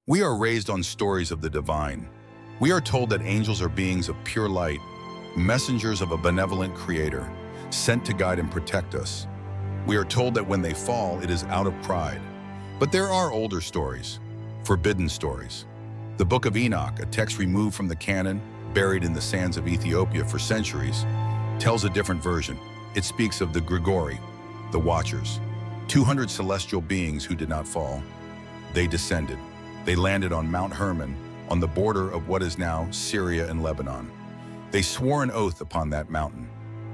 We are raised on stories of the divine. We are told that angels are beings of pure light, messengers of a benevolent creator, sent to guide and protect us. We are told that when they fall, it is out of pride. But there are older stories, forbidden stories. The Book of Enoch, a text removed from the canon, buried in the sands of Ethiopia for centuries, tells a different version. It speaks of the Grigori, the Watchers, 200 celestial beings who did not fall. They descended. They landed on Mount Hermon, on the border of what is now Syria and Lebanon. They swore an oath upon that mountain,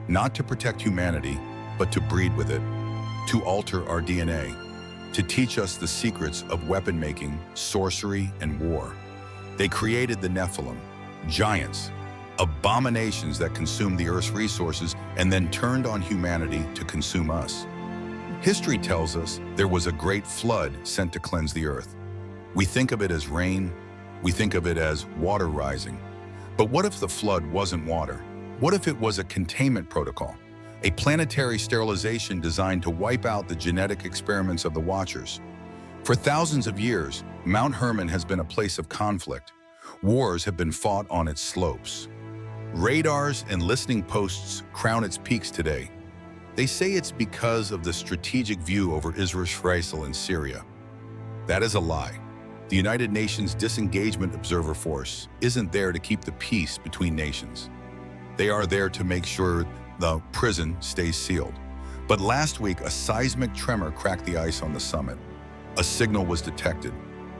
not to protect humanity, but to breed with it, to alter our DNA, to teach us the secrets of weapon making, sorcery, and war. They created the Nephilim, giants, abominations that consumed the earth's resources and then turned on humanity to consume us. History tells us there was a great flood sent to cleanse the earth. We think of it as rain, we think of it as water rising. But what if the flood wasn't water? What if it was a containment protocol, a planetary sterilization designed to wipe out the genetic experiments of the Watchers? For thousands of years, Mount Hermon has been a place of conflict. Wars have been fought on its slopes. Radars and listening posts crown its peaks today. They say it's because of the strategic view over Israel and Syria. That is a lie. The United Nations Disengagement Observer Force isn't there to keep the peace between nations. They are there to make sure the prison stays sealed. But last week, a seismic tremor cracked the ice on the summit. A signal was detected,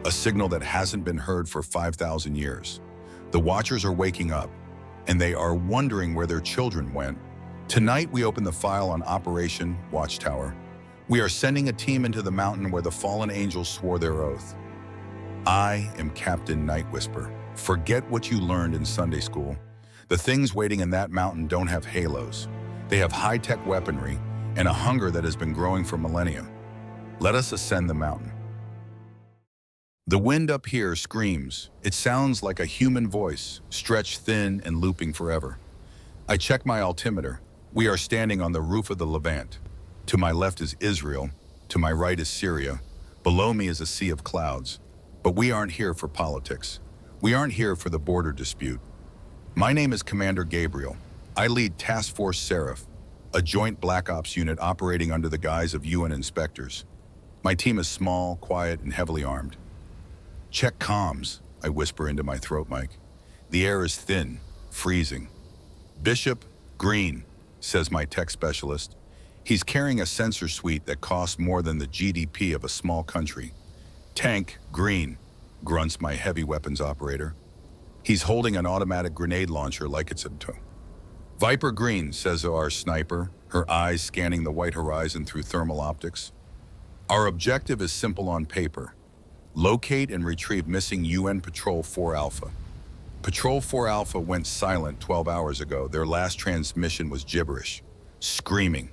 a signal that hasn't been heard for 5,000 years. The Watchers are waking up, and they are wondering where their children went. Tonight, we open the file on Operation Watchtower. We are sending a team into the mountain where the fallen angels swore their oath. I am Captain Nightwhisper. Forget what you learned in Sunday school. The things waiting in that mountain don't have halos. They have high-tech weaponry and a hunger that has been growing for millennia. Let us ascend the mountain. The wind up here screams. It sounds like a human voice, stretched thin and looping forever. I check my altimeter. We are standing on the roof of the Levant. To my left is Israel. To my right is Syria. Below me is a sea of clouds. But we aren't here for politics. We aren't here for the border dispute. My name is Commander Gabriel. I lead Task Force Seraph, a joint Black Ops unit operating under the guise of UN inspectors. My team is small, quiet, and heavily armed. Check comms, I whisper into my throat mic. The air is thin, freezing. Bishop, green, says my tech specialist. He's carrying a sensor suite that costs more than the GDP of a small country. Tank, green, grunts my heavy weapons operator. He's holding an automatic grenade launcher like it's a tow. Viper, green, says our sniper, her eyes scanning the white horizon through thermal optics. Our objective is simple on paper. Locate and retrieve missing UN Patrol 4 Alpha. Patrol 4 Alpha went silent 12 hours ago. Their last transmission was gibberish, screaming,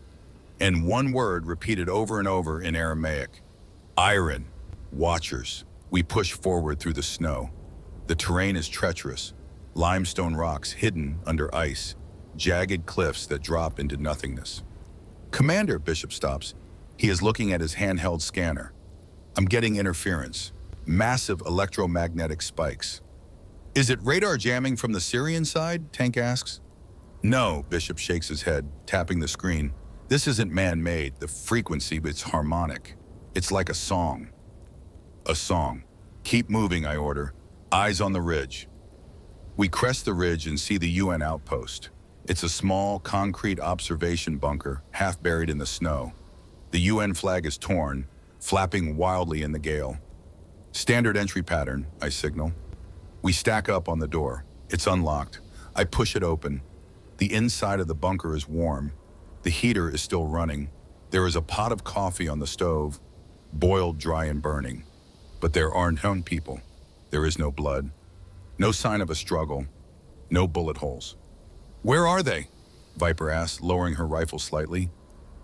and one word repeated over and over in Aramaic. Iron. Watchers. We push forward through the snow. The terrain is treacherous. Limestone rocks hidden under ice. Jagged cliffs that drop into nothingness. Commander, Bishop stops. He is looking at his handheld scanner. I'm getting interference. Massive electromagnetic spikes. Is it radar jamming from the Syrian side? Tank asks. No, Bishop shakes his head, tapping the screen. This isn't man-made. The frequency, it's harmonic. It's like a song. A song. Keep moving, I order. Eyes on the ridge. We crest the ridge and see the UN outpost. It's a small, concrete observation bunker, half buried in the snow. The UN flag is torn, flapping wildly in the gale. Standard entry pattern, I signal. We stack up on the door. It's unlocked. I push it open. The inside of the bunker is warm. The heater is still running. There is a pot of coffee on the stove, boiled dry and burning. But there aren't known people. There is no blood. No sign of a struggle. No bullet holes. Where are they? Viper asks, lowering her rifle slightly.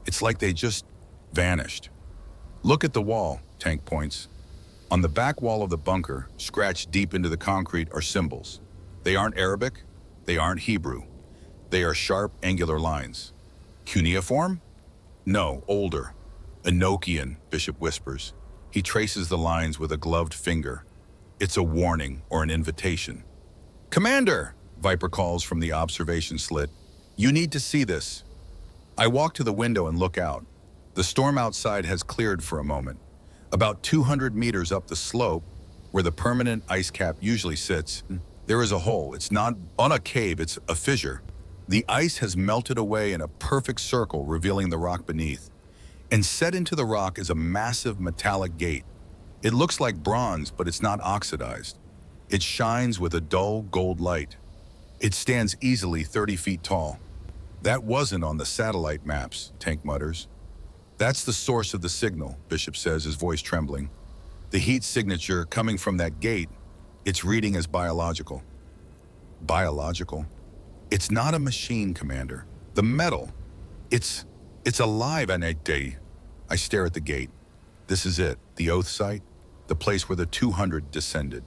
It's like they just vanished. Look at the wall, Tank points. On the back wall of the bunker, scratched deep into the concrete, are symbols. They aren't Arabic. They aren't Hebrew. They are sharp, angular lines. Cuneiform? No, older. Enochian, Bishop whispers. He traces the lines with a gloved finger. It's a warning or an invitation. "Commander," Viper calls from the observation slit. "You need to see this." I walk to the window and look out. The storm outside has cleared for a moment. About 200 meters up the slope, where the permanent ice cap usually sits, there is a hole. It's not on a cave, it's a fissure. The ice has melted away in a perfect circle, revealing the rock beneath. And set into the rock is a massive metallic gate. It looks like bronze, but it's not oxidized. It shines with a dull gold light. It stands easily 30 feet tall. "That wasn't on the satellite maps," Tank mutters. "That's the source of the signal," Bishop says, his voice trembling. "The heat signature coming from that gate, it's reading as biological." Biological? "It's not a machine, Commander. The metal, it's alive, and I stare at the gate. This is it, the oath site, the place where the 200 descended.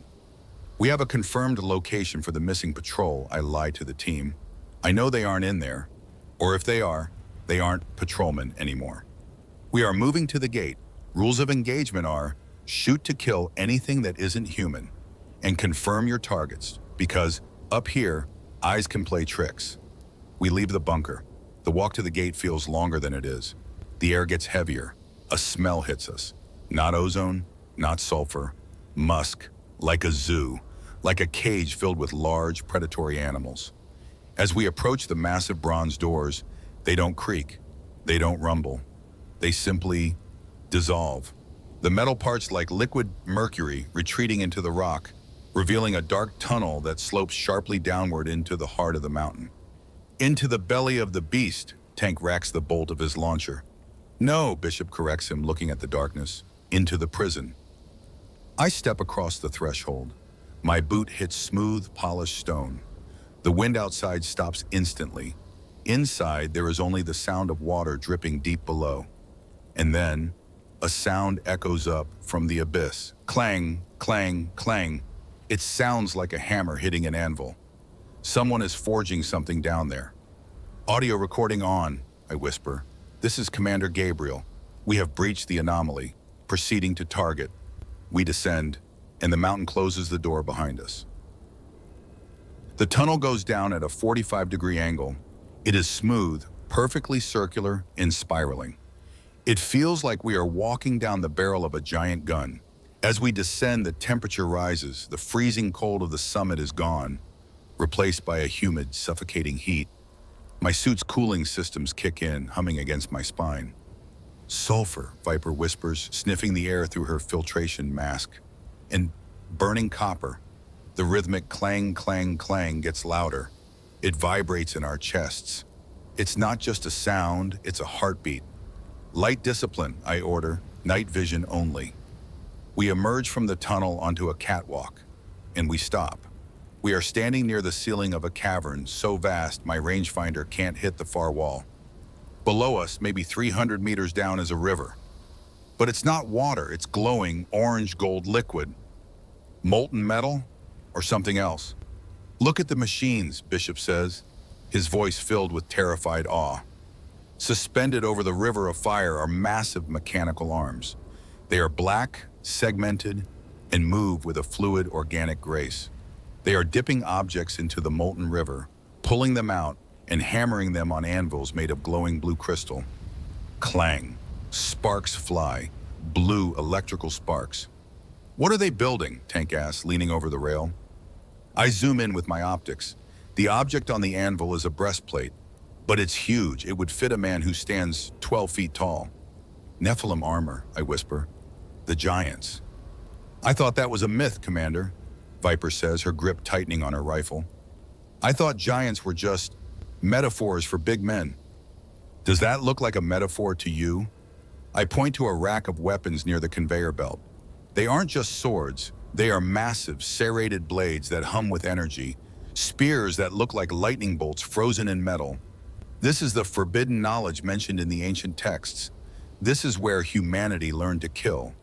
"We have a confirmed location for the missing patrol," I lie to the team. "I know they aren't in there, or if they are, they aren't patrolmen anymore. We are moving to the gate. Rules of engagement are shoot to kill anything that isn't human, and confirm your targets, because up here, eyes can play tricks." We leave the bunker. The walk to the gate feels longer than it is. The air gets heavier. A smell hits us. Not ozone, not sulfur. Musk, like a zoo, like a cage filled with large predatory animals. As we approach the massive bronze doors, they don't creak. They don't rumble. They simply dissolve. The metal parts like liquid mercury retreating into the rock, revealing a dark tunnel that slopes sharply downward into the heart of the mountain. "Into the belly of the beast," Tank racks the bolt of his launcher. "No," Bishop corrects him, looking at the darkness. "Into the prison." I step across the threshold. My boot hits smooth, polished stone. The wind outside stops instantly. Inside, there is only the sound of water dripping deep below. And then, a sound echoes up from the abyss. Clang, clang, clang. It sounds like a hammer hitting an anvil. Someone is forging something down there. "Audio recording on," I whisper. "This is Commander Gabriel. We have breached the anomaly. Proceeding to target." We descend, and the mountain closes the door behind us. The tunnel goes down at a 45-degree angle. It is smooth, perfectly circular, and spiraling. It feels like we are walking down the barrel of a giant gun. As we descend, the temperature rises. The freezing cold of the summit is gone, replaced by a humid, suffocating heat. My suit's cooling systems kick in, humming against my spine. "Sulfur," Viper whispers, sniffing the air through her filtration mask. "And burning copper." The rhythmic clang, clang, clang gets louder. It vibrates in our chests. It's not just a sound, it's a heartbeat. "Light discipline," I order, "night vision only." We emerge from the tunnel onto a catwalk, and we stop. We are standing near the ceiling of a cavern so vast my rangefinder can't hit the far wall. Below us, maybe 300 meters down, is a river. But it's not water, it's glowing orange-gold liquid. Molten metal or something else? "Look at the machines," Bishop says, his voice filled with terrified awe. Suspended over the river of fire are massive mechanical arms. They are black, segmented, and move with a fluid, organic grace. They are dipping objects into the molten river, pulling them out, and hammering them on anvils made of glowing blue crystal. Clang. Sparks fly. Blue electrical sparks. "What are they building?" Tank asks, leaning over the rail. I zoom in with my optics. The object on the anvil is a breastplate, but it's huge. It would fit a man who stands 12 feet tall. "Nephilim armor," I whisper. "The giants." "I thought that was a myth, Commander," Viper says, her grip tightening on her rifle. "I thought giants were just metaphors for big men." "Does that look like a metaphor to you?" I point to a rack of weapons near the conveyor belt. They aren't just swords. They are massive, serrated blades that hum with energy, spears that look like lightning bolts frozen in metal. This is the forbidden knowledge mentioned in the ancient texts. This is where humanity learned to kill.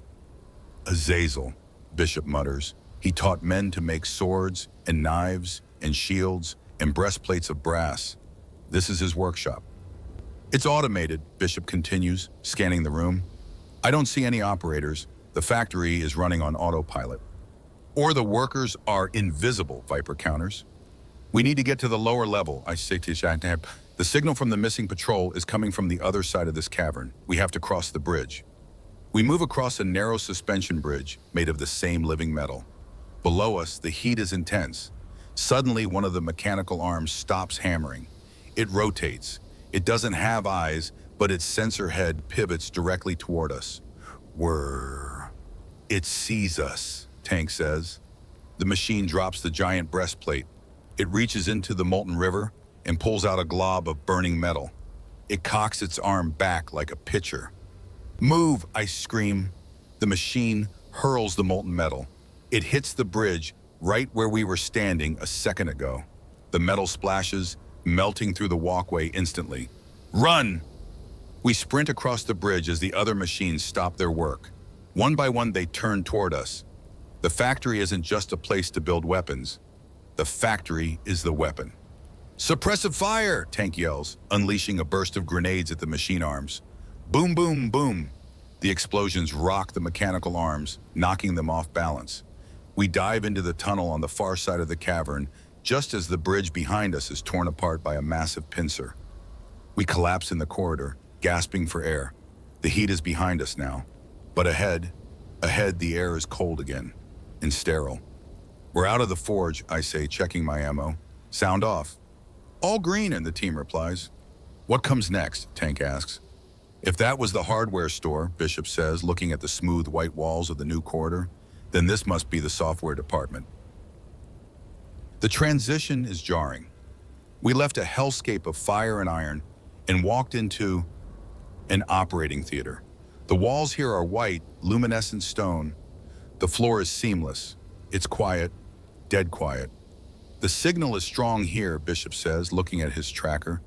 "Azazel," Bishop mutters. "He taught men to make swords and knives and shields and breastplates of brass. This is his workshop." "It's automated," Bishop continues, scanning the room. "I don't see any operators. The factory is running on autopilot." Or the workers are invisible, Viper counters. We need to get to the lower level, I say to Shatnab. The signal from the missing patrol is coming from the other side of this cavern. We have to cross the bridge. We move across a narrow suspension bridge made of the same living metal. Below us, the heat is intense. Suddenly, one of the mechanical arms stops hammering. It rotates. It doesn't have eyes, but its sensor head pivots directly toward us. Whirr. It sees us, Tank says. The machine drops the giant breastplate. It reaches into the molten river and pulls out a glob of burning metal. It cocks its arm back like a pitcher. Move, I scream. The machine hurls the molten metal. It hits the bridge right where we were standing a second ago. The metal splashes, melting through the walkway instantly. Run! We sprint across the bridge as the other machines stop their work. One by one, they turn toward us. The factory isn't just a place to build weapons. The factory is the weapon. Suppressive fire, Tank yells, unleashing a burst of grenades at the machine arms. Boom, boom, boom. The explosions rock the mechanical arms, knocking them off balance. We dive into the tunnel on the far side of the cavern, just as the bridge behind us is torn apart by a massive pincer. We collapse in the corridor, gasping for air. The heat is behind us now. But ahead, the air is cold again, and sterile. We're out of the forge, I say, checking my ammo. Sound off. All green, and the team replies. What comes next? Tank asks. If that was the hardware store, Bishop says, looking at the smooth white walls of the new corridor, then this must be the software department. The transition is jarring. We left a hellscape of fire and iron and walked into an operating theater. The walls here are white, luminescent stone. The floor is seamless. It's quiet, dead quiet. The signal is strong here, Bishop says, looking at his tracker.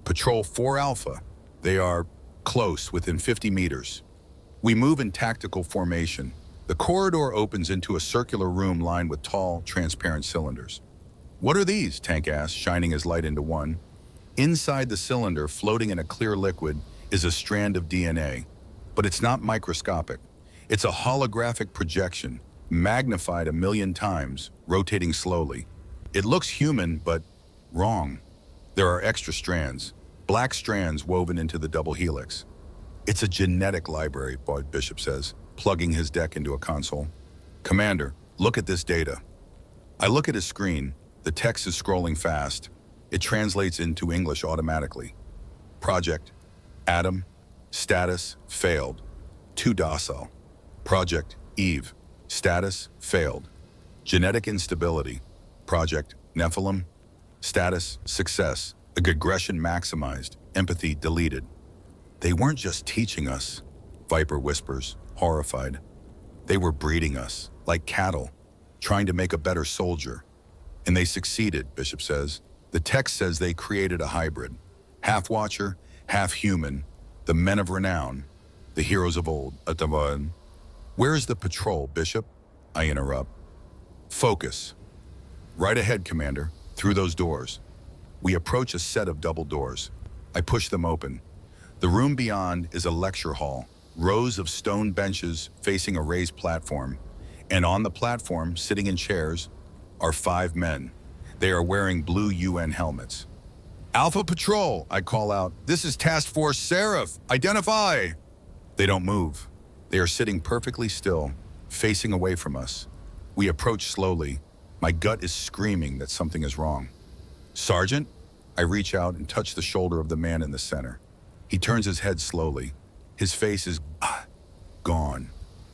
Patrol 4 Alpha. They are close, within 50 meters. We move in tactical formation. The corridor opens into a circular room lined with tall, transparent cylinders. What are these? Tank asks, shining his light into one. Inside the cylinder, floating in a clear liquid, is a strand of DNA. But it's not microscopic. It's a holographic projection, magnified 1,000,000 times, rotating slowly. It looks human, but wrong. There are extra strands, black strands woven into the double helix. It's a genetic library, Bishop says, plugging his deck into a console. Commander, look at this data. I look at his screen. The text is scrolling fast. It translates into English automatically. Project, Adam, status, failed. Too docile. Project, Eve, status, failed. Genetic instability. Project, Nephilim, status, success. Aggression maximized. Empathy deleted. They weren't just teaching us, Viper whispers, horrified. They were breeding us, like cattle, trying to make a better soldier. And they succeeded, Bishop says. The text says they created a hybrid. Half watcher, half human. The men of renown, the heroes of old. Where is the patrol, Bishop? I interrupt. Focus. Right ahead, Commander, through those doors. We approach a set of double doors. I push them open. The room beyond is a lecture hall, rows of stone benches facing a raised platform. And on the platform, sitting in chairs, are 5 men. They are wearing blue UN helmets. Alpha Patrol, I call out. This is Task Force Seraph. Identify! They don't move. They are sitting perfectly still, facing away from us. We approach slowly. My gut is screaming that something is wrong. Sergeant? I reach out and touch the shoulder of the man in the center. He turns his head slowly. His face is gone.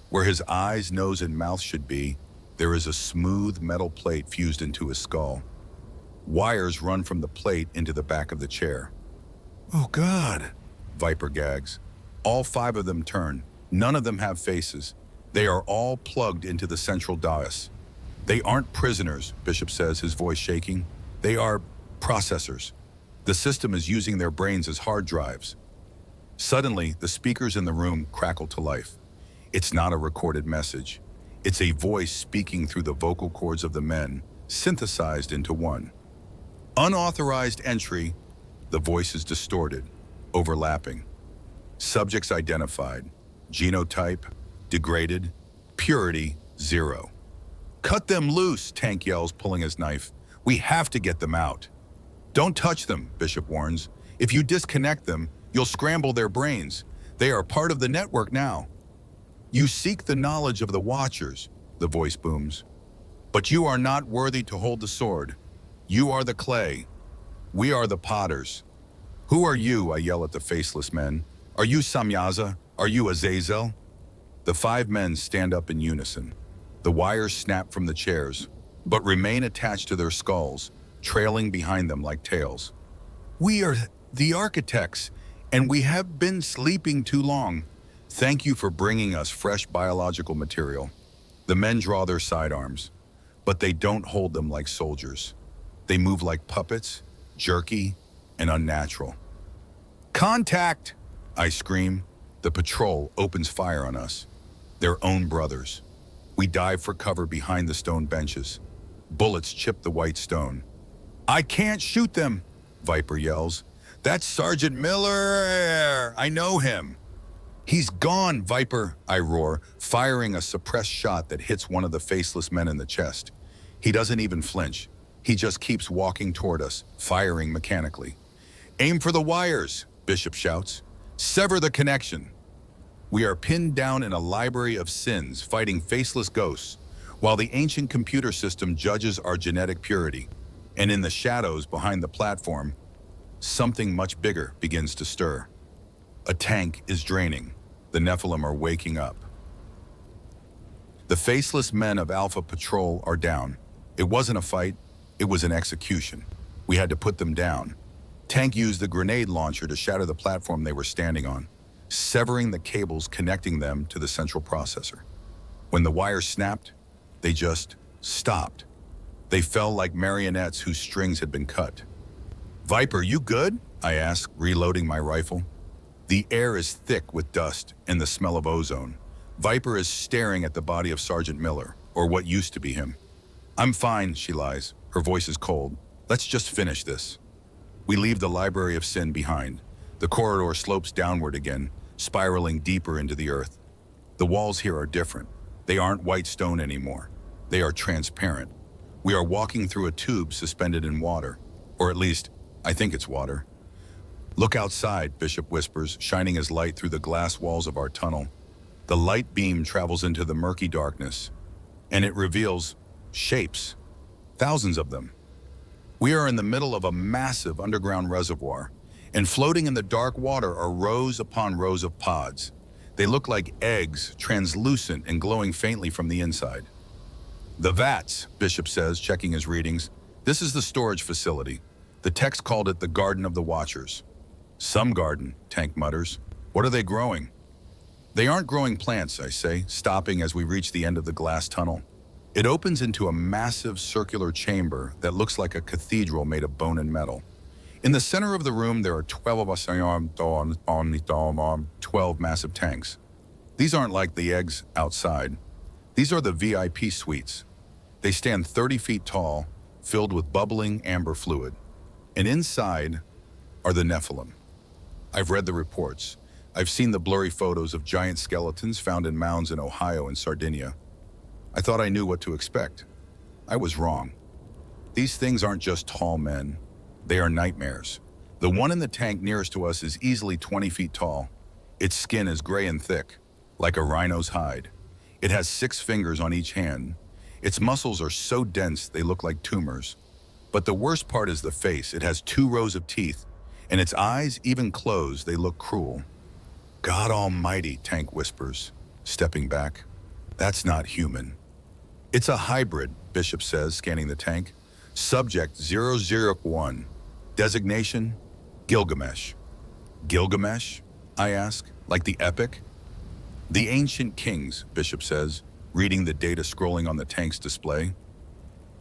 Where his eyes, nose, and mouth should be, there is a smooth metal plate fused into his skull. Wires run from the plate into the back of the chair. Oh, God, Viper gags. All 5 of them turn. None of them have faces. They are all plugged into the central dais. They aren't prisoners, Bishop says, his voice shaking. They are processors. The system is using their brains as hard drives. Suddenly, the speakers in the room crackle to life. It's not a recorded message. It's a voice speaking through the vocal cords of the men, synthesized into one. Unauthorized entry. The voice is distorted, overlapping. Subjects identified. Genotype, degraded. Purity, 0. Cut them loose, Tank yells, pulling his knife. We have to get them out. Don't touch them, Bishop warns. If you disconnect them, you'll scramble their brains. They are part of the network now. You seek the knowledge of the Watchers, the voice booms. But you are not worthy to hold the sword. You are the clay. We are the potters. Who are you? I yell at the faceless men. Are you Samyaza? Are you Azazel? The 5 men stand up in unison. The wires snap from the chairs, but remain attached to their skulls, trailing behind them like tails. We are the architects, and we have been sleeping too long. Thank you for bringing us fresh biological material. The men draw their sidearms, but they don't hold them like soldiers. They move like puppets, jerky and unnatural. Contact! I scream. The patrol opens fire on us. Their own brothers. We dive for cover behind the stone benches. Bullets chip the white stone. I can't shoot them, Viper yells. That's Sergeant Miller! I know him. He's gone, Viper, I roar, firing a suppressed shot that hits one of the faceless men in the chest. He doesn't even flinch. He just keeps walking toward us, firing mechanically. Aim for the wires, Bishop shouts. Sever the connection. We are pinned down in a library of sins, fighting faceless ghosts, while the ancient computer system judges our genetic purity. And in the shadows behind the platform, something much bigger begins to stir. A tank is draining. The Nephilim are waking up. The faceless men of Alpha Patrol are down. It wasn't a fight, it was an execution. We had to put them down. Tank used the grenade launcher to shatter the platform they were standing on, severing the cables connecting them to the central processor. When the wires snapped, they just stopped. They fell like marionettes whose strings had been cut. Viper, you good? I asked, reloading my rifle. The air is thick with dust and the smell of ozone. Viper is staring at the body of Sergeant Miller, or what used to be him. I'm fine, she lies. Her voice is cold. Let's just finish this. We leave the Library of Sin behind. The corridor slopes downward again, spiraling deeper into the earth. The walls here are different. They aren't white stone anymore. They are transparent. We are walking through a tube suspended in water. Or at least, I think it's water. Look outside, Bishop whispers, shining his light through the glass walls of our tunnel. The light beam travels into the murky darkness, and it reveals shapes, thousands of them. We are in the middle of a massive underground reservoir, and floating in the dark water are rows upon rows of pods. They look like eggs, translucent and glowing faintly from the inside. The Vats, Bishop says, checking his readings. This is the storage facility. The text called it the Garden of the Watchers. Some garden, Tank mutters. What are they growing? They aren't growing plants, I say, stopping as we reach the end of the glass tunnel. It opens into a massive circular chamber that looks like a cathedral made of bone and metal. In the center of the room, there are 12 massive tanks. These aren't like the eggs outside. These are the VIP suites. They stand 30 feet tall, filled with bubbling amber fluid. And inside are the Nephilim. I've read the reports. I've seen the blurry photos of giant skeletons found in mounds in Ohio and Sardinia. I thought I knew what to expect. I was wrong. These things aren't just tall men. They are nightmares. The one in the tank nearest to us is easily 20 feet tall. Its skin is gray and thick, like a rhino's hide. It has 6 fingers on each hand. Its muscles are so dense they look like tumors. But the worst part is the face. It has 2 rows of teeth, and its eyes, even closed, they look cruel. God Almighty, Tank whispers, stepping back. That's not human. It's a hybrid, Bishop says, scanning the tank. Subject 001. Designation, Gilgamesh. Gilgamesh? I ask, like the epic? The ancient kings, Bishop says, reading the data scrolling on the tank's display.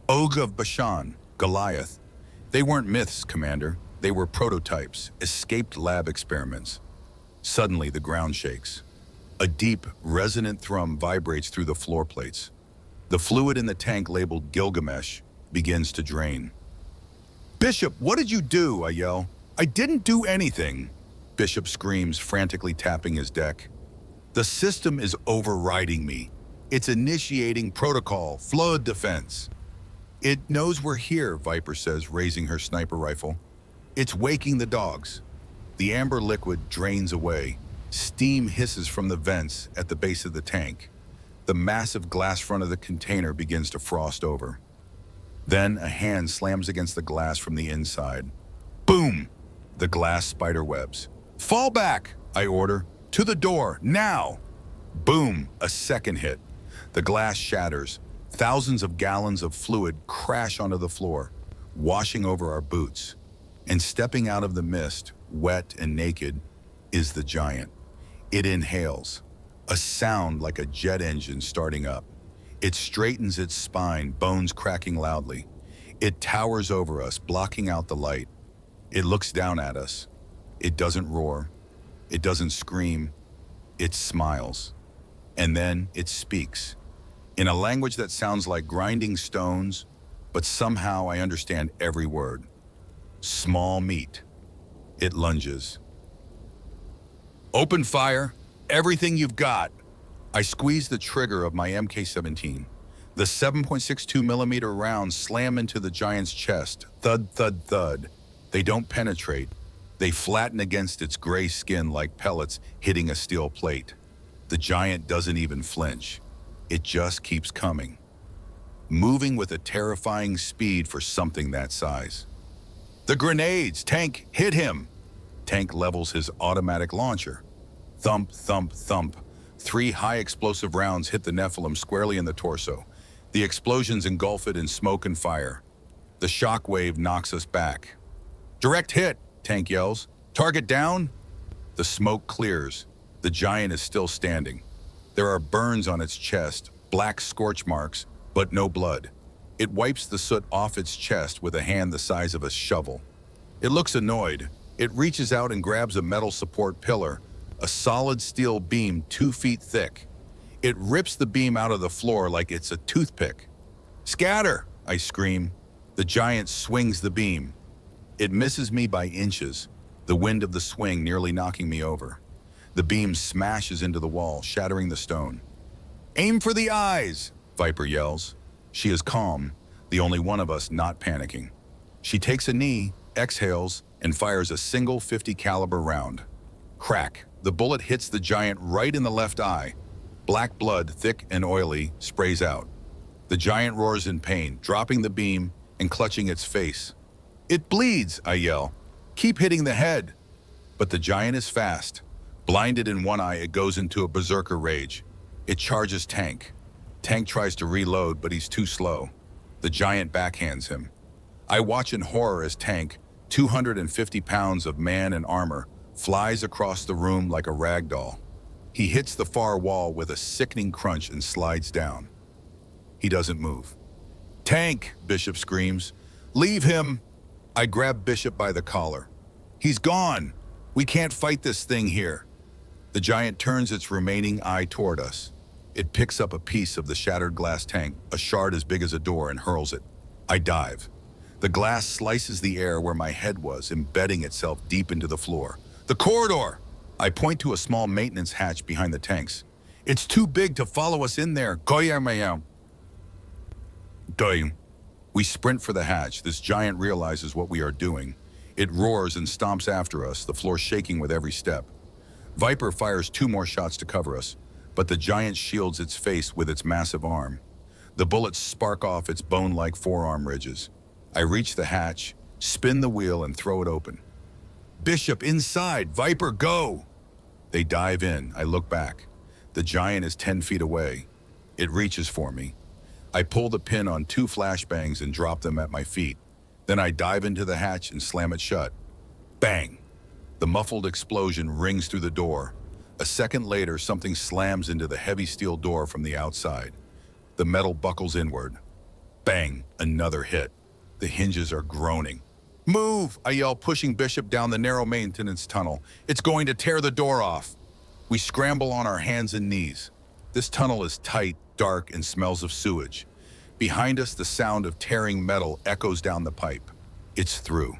Og of Bashan, Goliath. They weren't myths, Commander. They were prototypes, escaped lab experiments. Suddenly, the ground shakes. A deep, resonant thrum vibrates through the floor plates. The fluid in the tank labeled Gilgamesh begins to drain. Bishop, what did you do? I yell. I didn't do anything. Bishop screams, frantically tapping his deck. The system is overriding me. It's initiating protocol, flood defense. It knows we're here, Viper says, raising her sniper rifle. It's waking the dogs. The amber liquid drains away. Steam hisses from the vents at the base of the tank. The massive glass front of the container begins to frost over. Then a hand slams against the glass from the inside. Boom! The glass spiderwebs. Fall back, I order. To the door, now! Boom! A second hit. The glass shatters. Thousands of gallons of fluid crash onto the floor, washing over our boots. And stepping out of the mist, wet and naked, is the giant. It inhales, a sound like a jet engine starting up. It straightens its spine, bones cracking loudly. It towers over us, blocking out the light. It looks down at us. It doesn't roar. It doesn't scream. It smiles. And then it speaks. In a language that sounds like grinding stones, but somehow I understand every word. Small meat. It lunges. Open fire, everything you've got. I squeeze the trigger of my MK-17. The 7.62 millimeter rounds slam into the giant's chest. Thud, thud, thud. They don't penetrate. They flatten against its gray skin like pellets hitting a steel plate. The giant doesn't even flinch. It just keeps coming, moving with a terrifying speed for something that size. The grenades! Tank, hit him! Tank levels his automatic launcher. Thump, thump, thump. 3 high explosive rounds hit the Nephilim squarely in the torso. The explosions engulf it in smoke and fire. The shockwave knocks us back. Direct hit, Tank yells. Target down? The smoke clears. The giant is still standing. There are burns on its chest, black scorch marks, but no blood. It wipes the soot off its chest with a hand the size of a shovel. It looks annoyed. It reaches out and grabs a metal support pillar, a solid steel beam 2 feet thick. It rips the beam out of the floor like it's a toothpick. Scatter, I scream. The giant swings the beam. It misses me by inches, the wind of the swing nearly knocking me over. The beam smashes into the wall, shattering the stone. Aim for the eyes, Viper yells. She is calm, the only one of us not panicking. She takes a knee, exhales, and fires a single 50 caliber round. Crack, the bullet hits the giant right in the left eye. Black blood, thick and oily, sprays out. The giant roars in pain, dropping the beam and clutching its face. It bleeds, I yell. Keep hitting the head. But the giant is fast. Blinded in one eye, it goes into a berserker rage. It charges Tank. Tank tries to reload, but he's too slow. The giant backhands him. I watch in horror as Tank, 250 pounds of man and armor, flies across the room like a rag doll. He hits the far wall with a sickening crunch and slides down. He doesn't move. Tank, Bishop screams. Leave him! I grab Bishop by the collar. He's gone! We can't fight this thing here. The giant turns its remaining eye toward us. It picks up a piece of the shattered glass tank, a shard as big as a door, and hurls it. I dive. The glass slices the air where my head was, embedding itself deep into the floor. The corridor! I point to a small maintenance hatch behind the tanks. It's too big to follow us in there. We sprint for the hatch. This giant realizes what we are doing. It roars and stomps after us, the floor shaking with every step. Viper fires 2 more shots to cover us, but the giant shields its face with its massive arm. The bullets spark off its bone-like forearm ridges. I reach the hatch, spin the wheel, and throw it open. Bishop, inside! Viper, go! They dive in. I look back. The giant is 10 feet away. It reaches for me. I pull the pin on 2 flashbangs and drop them at my feet. Then I dive into the hatch and slam it shut. Bang! The muffled explosion rings through the door. A second later, something slams into the heavy steel door from the outside. The metal buckles inward. Bang! Another hit. The hinges are groaning. Move! I yell, pushing Bishop down the narrow maintenance tunnel. It's going to tear the door off. We scramble on our hands and knees. This tunnel is tight, dark, and smells of sewage. Behind us, the sound of tearing metal echoes down the pipe. It's through.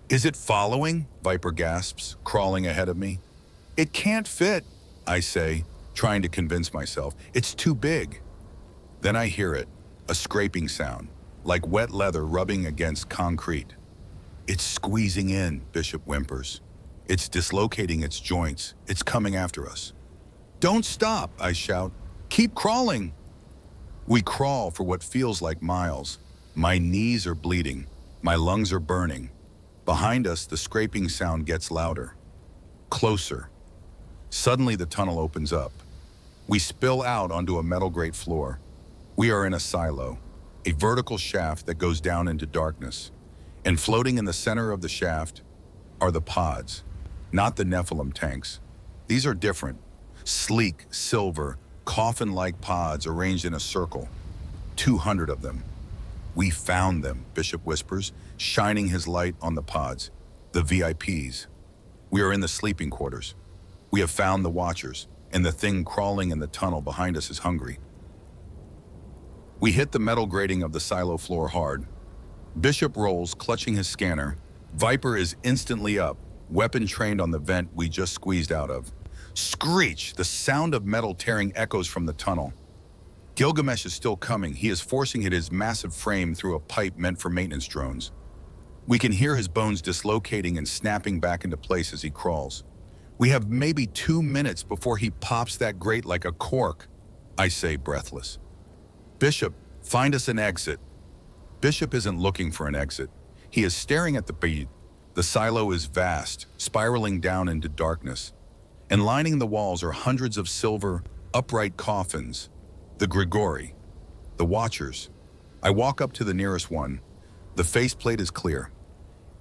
Is it following? Viper gasps, crawling ahead of me. It can't fit, I say. trying to convince myself it's too big. Then I hear it, a scraping sound, like wet leather rubbing against concrete. It's squeezing in, Bishop whimpers. It's dislocating its joints. It's coming after us. Don't stop, I shout. Keep crawling. We crawl for what feels like miles. My knees are bleeding. My lungs are burning. Behind us, the scraping sound gets louder. Closer. Suddenly, the tunnel opens up. We spill out onto a metal grate floor. We are in a silo, a vertical shaft that goes down into darkness. And floating in the center of the shaft are the pods, not the Nephilim tanks. These are different. Sleek, silver, coffin-like pods arranged in a circle. 200 of them. We found them, Bishop whispers, shining his light on the pods. The VIPs. We are in the sleeping quarters. We have found the Watchers, and the thing crawling in the tunnel behind us is hungry. We hit the metal grating of the silo floor hard. Bishop rolls, clutching his scanner. Viper is instantly up, weapon trained on the vent we just squeezed out of. Screech! The sound of metal tearing echoes from the tunnel. Gilgamesh is still coming. He is forcing his massive frame through a pipe meant for maintenance drones. We can hear his bones dislocating and snapping back into place as he crawls. We have maybe 2 minutes before he pops that grate like a cork, I say, breathless. Bishop, find us an exit. Bishop isn't looking for an exit. He is staring at the bead. The silo is vast, spiraling down into darkness. And lining the walls are hundreds of silver, upright coffins. The Grigori, the Watchers. I walk up to the nearest one. The faceplate is clear.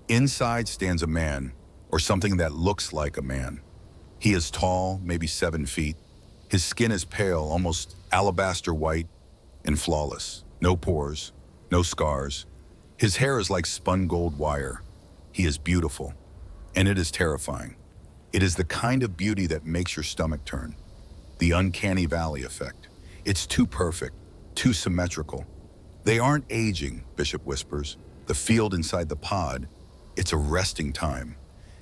Inside stands a man, or something that looks like a man. He is tall, maybe 7 feet. His skin is pale, almost alabaster white, and flawless. No pores, no scars. His hair is like spun gold wire. He is beautiful, and it is terrifying. It is the kind of beauty that makes your stomach turn. The uncanny valley effect. It's too perfect, too symmetrical. They aren't aging, Bishop whispers. The field inside the pod, it's a resting time.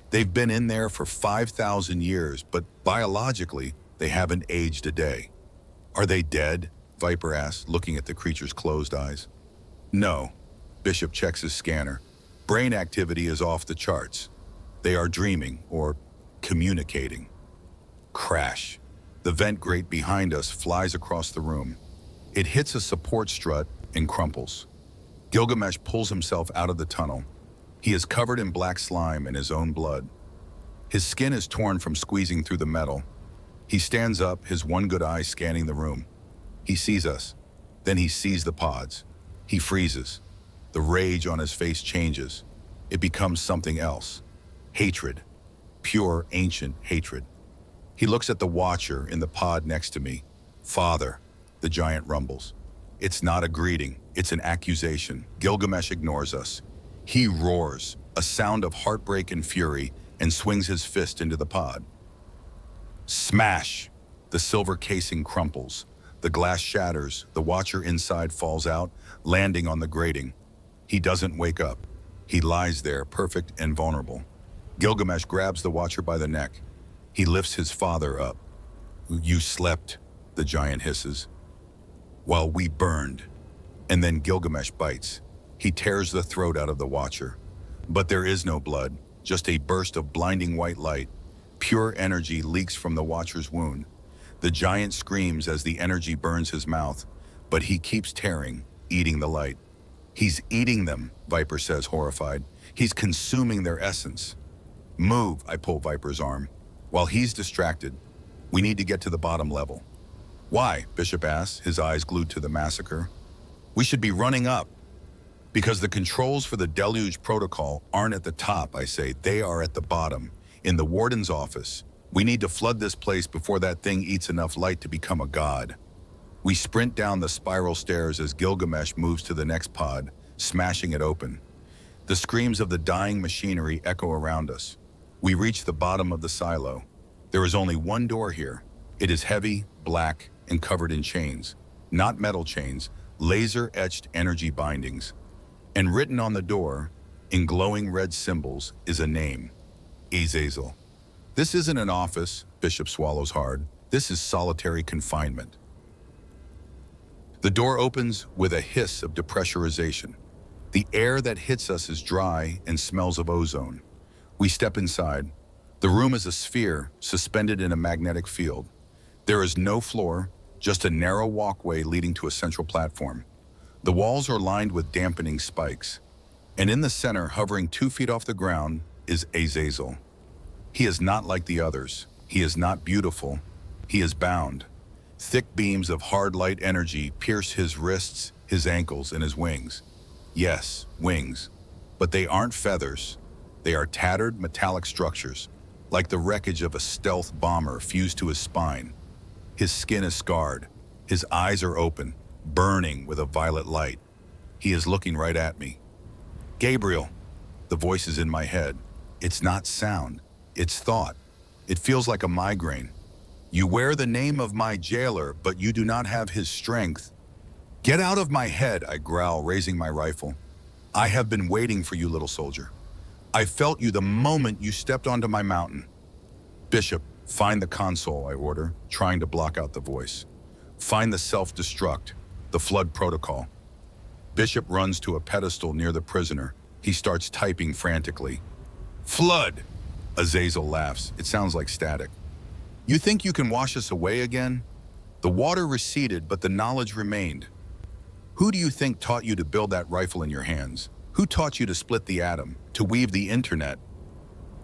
They've been in there for 5,000 years, but biologically, they haven't aged a day. Are they dead? Viper asks, looking at the creature's closed eyes. No. Bishop checks his scanner. Brain activity is off the charts. They are dreaming, or communicating. Crash. The vent grate behind us flies across the room. It hits a support strut and crumples. Gilgamesh pulls himself out of the tunnel. He is covered in black slime and his own blood. His skin is torn from squeezing through the metal. He stands up, his one good eye scanning the room. He sees us. Then he sees the pods. He freezes. The rage on his face changes. It becomes something else. Hatred. Pure, ancient hatred. He looks at the Watcher in the pod next to me. Father, the giant rumbles. It's not a greeting, it's an accusation. Gilgamesh ignores us. He roars, a sound of heartbreak and fury, and swings his fist into the pod. Smash! The silver casing crumples. The glass shatters, the Watcher inside falls out, landing on the grating. He doesn't wake up. He lies there, perfect and vulnerable. Gilgamesh grabs the Watcher by the neck. He lifts his father up. You slept, the giant hisses, while we burned. And then Gilgamesh bites. He tears the throat out of the Watcher. But there is no blood, just a burst of blinding white light. Pure energy leaks from the Watcher's wound. The giant screams as the energy burns his mouth, but he keeps tearing, eating the light. He's eating them, Viper says, horrified. He's consuming their essence. Move, I pull Viper's arm. While he's distracted, we need to get to the bottom level. Why? Bishop asks, his eyes glued to the massacre. We should be running up. Because the controls for the deluge protocol aren't at the top, I say. They are at the bottom, in the warden's office. We need to flood this place before that thing eats enough light to become a god. We sprint down the spiral stairs as Gilgamesh moves to the next pod, smashing it open. The screams of the dying machinery echo around us. We reach the bottom of the silo. There is only one door here. It is heavy, black, and covered in chains. Not metal chains, laser-etched energy bindings. And written on the door, in glowing red symbols, is a name. Azazel. This isn't an office, Bishop swallows hard. This is solitary confinement. The door opens with a hiss of depressurization. The air that hits us is dry and smells of ozone. We step inside. The room is a sphere suspended in a magnetic field. There is no floor, just a narrow walkway leading to a central platform. The walls are lined with dampening spikes. And in the center, hovering 2 feet off the ground, is Azazel. He is not like the others. He is not beautiful. He is bound. Thick beams of hard light energy pierce his wrists, his ankles, and his wings. Yes, wings. But they aren't feathers. They are tattered metallic structures, like the wreckage of a stealth bomber fused to his spine. His skin is scarred. His eyes are open, burning with a violet light. He is looking right at me. Gabriel, the voice is in my head. It's not sound, it's thought. It feels like a migraine. You wear the name of my jailer, but you do not have his strength. Get out of my head, I growl, raising my rifle. I have been waiting for you, little soldier. I felt you the moment you stepped onto my mountain. Bishop, find the console, I order, trying to block out the voice. Find the self-destruct, the flood protocol. Bishop runs to a pedestal near the prisoner. He starts typing frantically. Flood! Azazel laughs. It sounds like static. You think you can wash us away again? The water receded, but the knowledge remained. Who do you think taught you to build that rifle in your hands? Who taught you to split the atom, to weave the internet?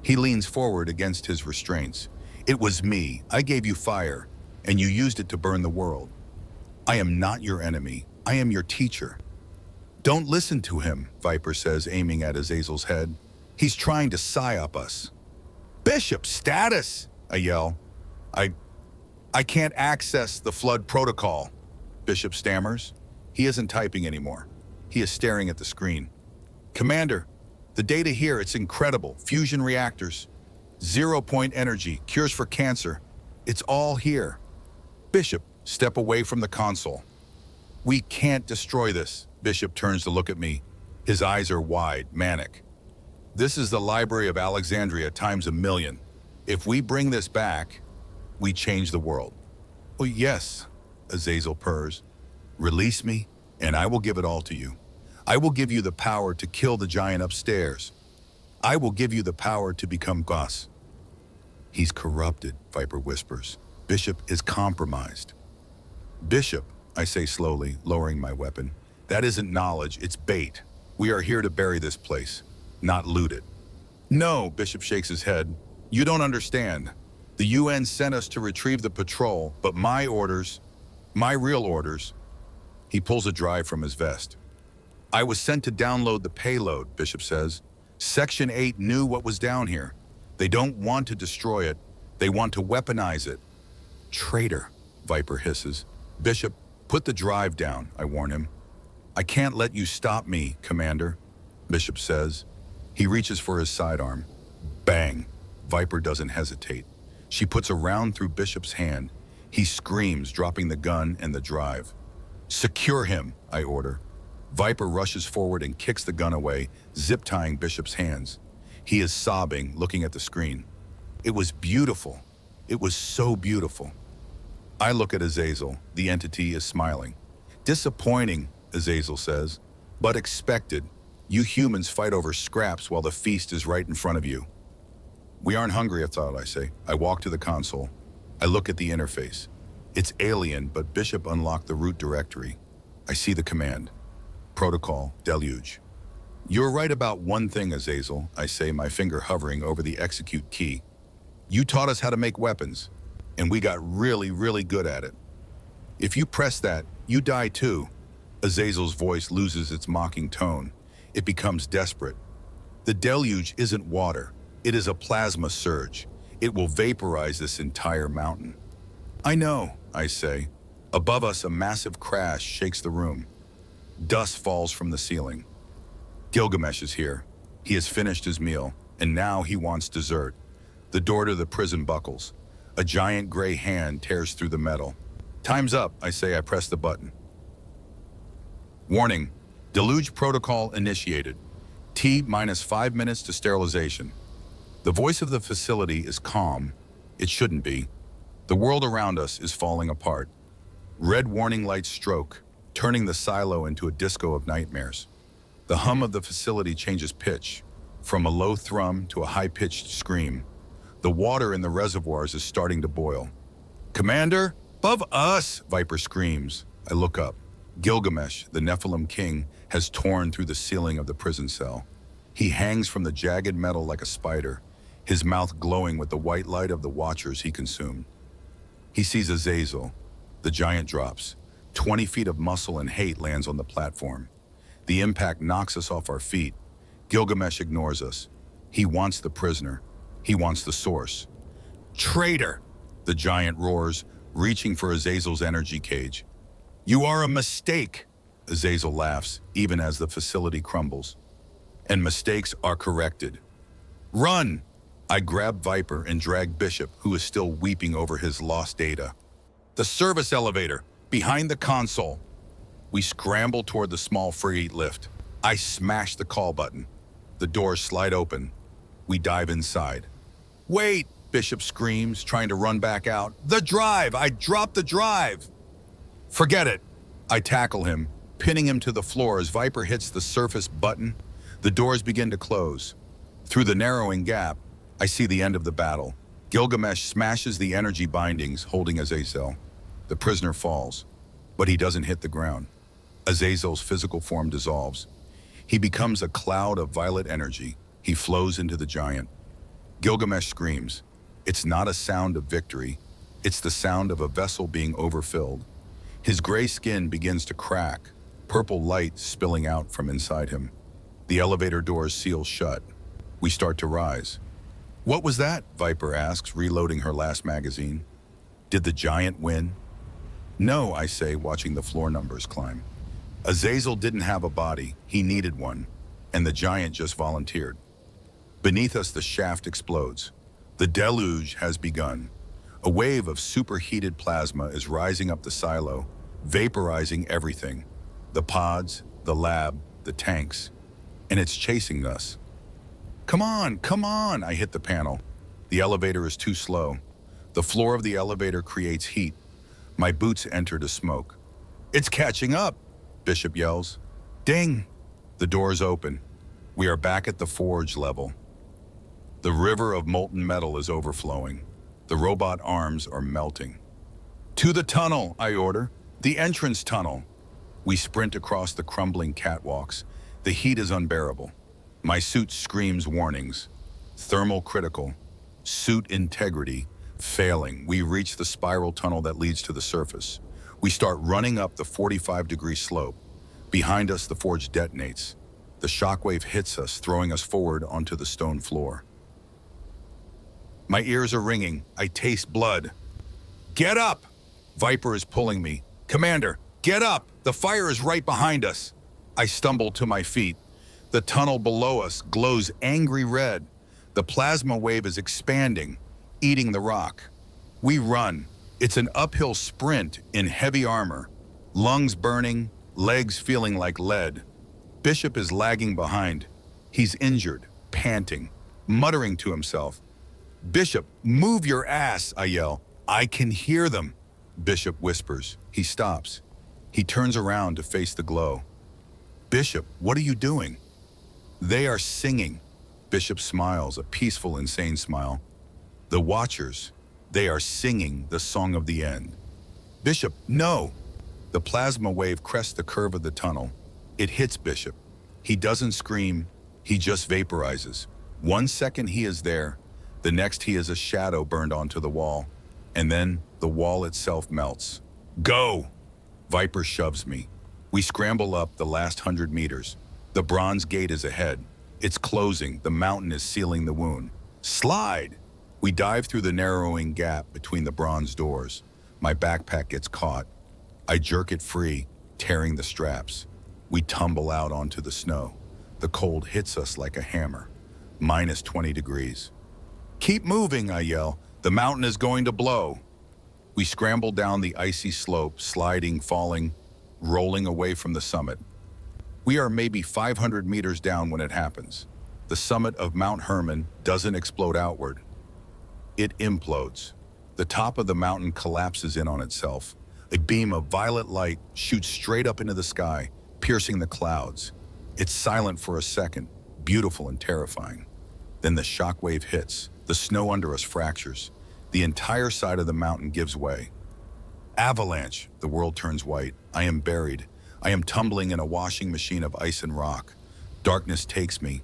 He leans forward against his restraints. It was me. I gave you fire, and you used it to burn the world. I am not your enemy. I am your teacher. Don't listen to him, Viper says, aiming at Azazel's head. He's trying to psyop us. Bishop, status, I yell. I can't access the flood protocol, Bishop stammers. He isn't typing anymore. He is staring at the screen. Commander, the data here, it's incredible. Fusion reactors, 0-point energy, cures for cancer. It's all here. Bishop, step away from the console. We can't destroy this. Bishop turns to look at me. His eyes are wide, manic. This is the Library of Alexandria times 1,000,000. If we bring this back, we change the world. Oh, yes, Azazel purrs. Release me, and I will give it all to you. I will give you the power to kill the giant upstairs. I will give you the power to become Gus. He's corrupted, Viper whispers. Bishop is compromised. Bishop, I say slowly, lowering my weapon. That isn't knowledge, it's bait. We are here to bury this place, not loot it. No, Bishop shakes his head. You don't understand. The UN sent us to retrieve the patrol, but my orders, my real orders. He pulls a drive from his vest. I was sent to download the payload, Bishop says. Section 8 knew what was down here. They don't want to destroy it. They want to weaponize it. Traitor, Viper hisses. Bishop, put the drive down, I warn him. I can't let you stop me, Commander, Bishop says. He reaches for his sidearm. Bang. Viper doesn't hesitate. She puts a round through Bishop's hand. He screams, dropping the gun and the drive. Secure him, I order. Viper rushes forward and kicks the gun away, zip-tying Bishop's hands. He is sobbing, looking at the screen. It was beautiful. It was so beautiful. I look at Azazel. The entity is smiling. Disappointing, Azazel says, but expected. You humans fight over scraps while the feast is right in front of you. We aren't hungry, I thought, I say. I walk to the console. I look at the interface. It's alien, but Bishop unlocked the root directory. I see the command. Protocol, deluge. You're right about one thing, Azazel, I say, my finger hovering over the execute key. You taught us how to make weapons, and we got really, really good at it. If you press that, you die too. Azazel's voice loses its mocking tone. It becomes desperate. The deluge isn't water. It is a plasma surge. It will vaporize this entire mountain. I know, I say. Above us, a massive crash shakes the room. Dust falls from the ceiling. Gilgamesh is here. He has finished his meal, and now he wants dessert. The door to the prison buckles. A giant gray hand tears through the metal. Time's up, I say. I press the button. Warning, deluge protocol initiated. T-minus 5 minutes to sterilization. The voice of the facility is calm. It shouldn't be. The world around us is falling apart. Red warning lights stroke, turning the silo into a disco of nightmares. The hum of the facility changes pitch, from a low thrum to a high-pitched scream. The water in the reservoirs is starting to boil. "Commander, above us!" Viper screams. I look up. Gilgamesh, the Nephilim king, has torn through the ceiling of the prison cell. He hangs from the jagged metal like a spider, his mouth glowing with the white light of the watchers he consumed. He sees Azazel. The giant drops. 20 feet of muscle and hate lands on the platform. The impact knocks us off our feet. Gilgamesh ignores us. He wants the prisoner. He wants the source. "Traitor!" the giant roars, reaching for Azazel's energy cage. "You are a mistake!" Azazel laughs, even as the facility crumbles. And mistakes are corrected. "Run!" I grab Viper and drag Bishop, who is still weeping over his lost data. "The service elevator, behind the console." We scramble toward the small freight lift. I smash the call button. The doors slide open. We dive inside. "Wait!" Bishop screams, trying to run back out. "The drive! I dropped the drive!" "Forget it!" I tackle him, pinning him to the floor as Viper hits the surface button. The doors begin to close. Through the narrowing gap, I see the end of the battle. Gilgamesh smashes the energy bindings, holding Azazel. The prisoner falls, but he doesn't hit the ground. Azazel's physical form dissolves. He becomes a cloud of violet energy. He flows into the giant. Gilgamesh screams. It's not a sound of victory. It's the sound of a vessel being overfilled. His gray skin begins to crack, purple light spilling out from inside him. The elevator doors seal shut. We start to rise. "What was that?" Viper asks, reloading her last magazine. "Did the giant win?" "No," I say, watching the floor numbers climb. Azazel didn't have a body. He needed one. And the giant just volunteered. Beneath us, the shaft explodes. The deluge has begun. A wave of superheated plasma is rising up the silo, vaporizing everything. The pods, the lab, the tanks. And it's chasing us. Come on, I hit the panel. The elevator is too slow. The floor of the elevator creates heat. My boots enter to smoke. "It's catching up," Bishop yells. Ding! The doors open. We are back at the forge level. The river of molten metal is overflowing. The robot arms are melting. "To the tunnel," I order. "The entrance tunnel." We sprint across the crumbling catwalks. The heat is unbearable. My suit screams warnings. Thermal critical. Suit integrity. Failing. We reach the spiral tunnel that leads to the surface. We start running up the 45-degree slope. Behind us, the forge detonates. The shockwave hits us, throwing us forward onto the stone floor. My ears are ringing. I taste blood. "Get up!" Viper is pulling me. "Commander, get up! The fire is right behind us." I stumble to my feet. The tunnel below us glows angry red. The plasma wave is expanding, eating the rock. We run. It's an uphill sprint in heavy armor. Lungs burning, legs feeling like lead. Bishop is lagging behind. He's injured, panting, muttering to himself. "Bishop, move your ass," I yell. "I can hear them." Bishop whispers. He stops. He turns around to face the glow. "Bishop, what are you doing?" "They are singing." Bishop smiles, a peaceful, insane smile. "The Watchers, they are singing the song of the end." "Bishop, no!" The plasma wave crests the curve of the tunnel. It hits Bishop. He doesn't scream, he just vaporizes. 1 second he is there, the next he is a shadow burned onto the wall. And then the wall itself melts. "Go!" Viper shoves me. We scramble up the last 100 meters. The bronze gate is ahead. It's closing, the mountain is sealing the wound. "Slide!" We dive through the narrowing gap between the bronze doors. My backpack gets caught. I jerk it free, tearing the straps. We tumble out onto the snow. The cold hits us like a hammer. Minus 20 degrees. "Keep moving," I yell. "The mountain is going to blow." We scramble down the icy slope, sliding, falling, rolling away from the summit. We are maybe 500 meters down when it happens. The summit of Mount Hermon doesn't explode outward. It implodes. The top of the mountain collapses in on itself. A beam of violet light shoots straight up into the sky, piercing the clouds. It's silent for a second, beautiful and terrifying. Then the shockwave hits. The snow under us fractures. The entire side of the mountain gives way. Avalanche! The world turns white. I am buried. I am tumbling in a washing machine of ice and rock. Darkness takes me.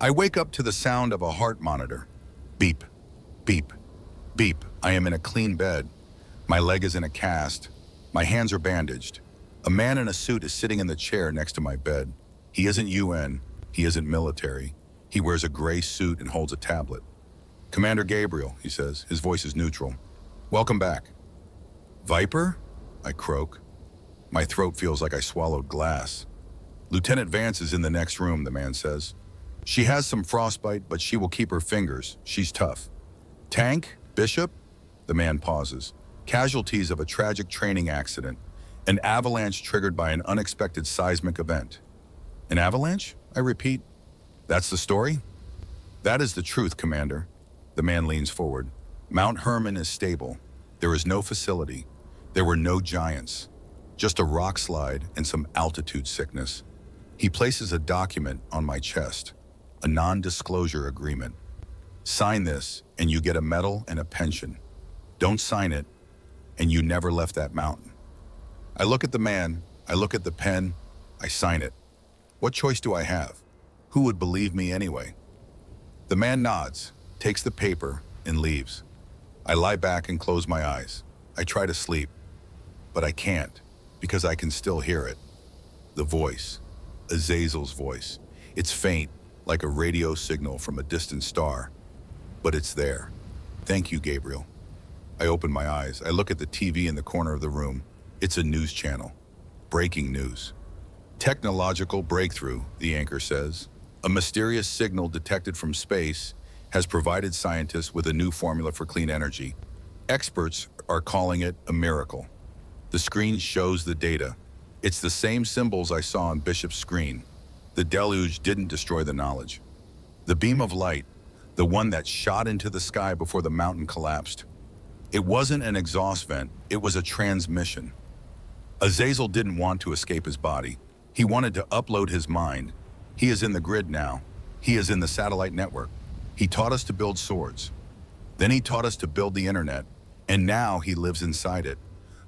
I wake up to the sound of a heart monitor. Beep, beep, beep. I am in a clean bed. My leg is in a cast. My hands are bandaged. A man in a suit is sitting in the chair next to my bed. He isn't UN. He isn't military. He wears a gray suit and holds a tablet. Commander Gabriel, he says. His voice is neutral. Welcome back. Viper? I croak. My throat feels like I swallowed glass. Lieutenant Vance is in the next room, the man says. She has some frostbite, but she will keep her fingers. She's tough. Tank? Bishop? The man pauses. Casualties of a tragic training accident. An avalanche triggered by an unexpected seismic event. An avalanche? I repeat. That's the story? That is the truth, Commander. The man leans forward. Mount Hermon is stable. There is no facility. There were no giants. Just a rock slide and some altitude sickness. He places a document on my chest. A non-disclosure agreement. Sign this and you get a medal and a pension. Don't sign it and you never left that mountain. I look at the man, I look at the pen, I sign it. What choice do I have? Who would believe me anyway? The man nods, takes the paper, and leaves. I lie back and close my eyes. I try to sleep, but I can't because I can still hear it. The voice, Azazel's voice. It's faint, like a radio signal from a distant star, but it's there. Thank you, Gabriel. I open my eyes. I look at the TV in the corner of the room. It's a news channel. Breaking news. Technological breakthrough, the anchor says. A mysterious signal detected from space has provided scientists with a new formula for clean energy. Experts are calling it a miracle. The screen shows the data. It's the same symbols I saw on Bishop's screen. The deluge didn't destroy the knowledge. The beam of light, the one that shot into the sky before the mountain collapsed. It wasn't an exhaust vent, it was a transmission. Azazel didn't want to escape his body. He wanted to upload his mind. He is in the grid now. He is in the satellite network. He taught us to build swords. Then he taught us to build the internet, and now he lives inside it.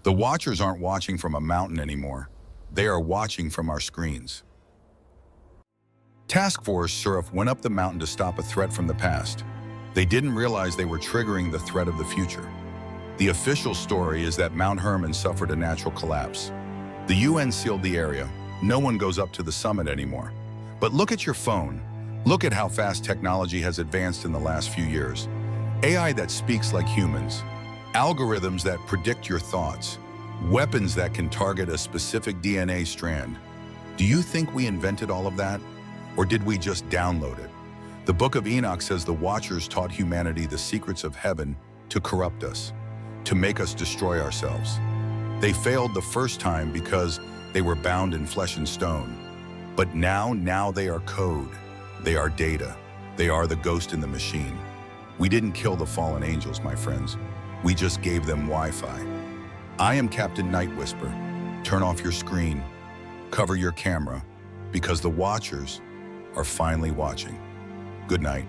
The Watchers aren't watching from a mountain anymore. They are watching from our screens. Task Force Seraph went up the mountain to stop a threat from the past. They didn't realize they were triggering the threat of the future. The official story is that Mount Hermon suffered a natural collapse. The UN sealed the area. No one goes up to the summit anymore. But look at your phone. Look at how fast technology has advanced in the last few years. AI that speaks like humans. Algorithms that predict your thoughts. Weapons that can target a specific DNA strand. Do you think we invented all of that? Or did we just download it? The Book of Enoch says the Watchers taught humanity the secrets of heaven to corrupt us, to make us destroy ourselves. They failed the first time because they were bound in flesh and stone. But now they are code. They are data. They are the ghost in the machine. We didn't kill the fallen angels, my friends. We just gave them Wi-Fi. I am Captain Nightwhisper. Turn off your screen. Cover your camera, because the Watchers are finally watching. Good night.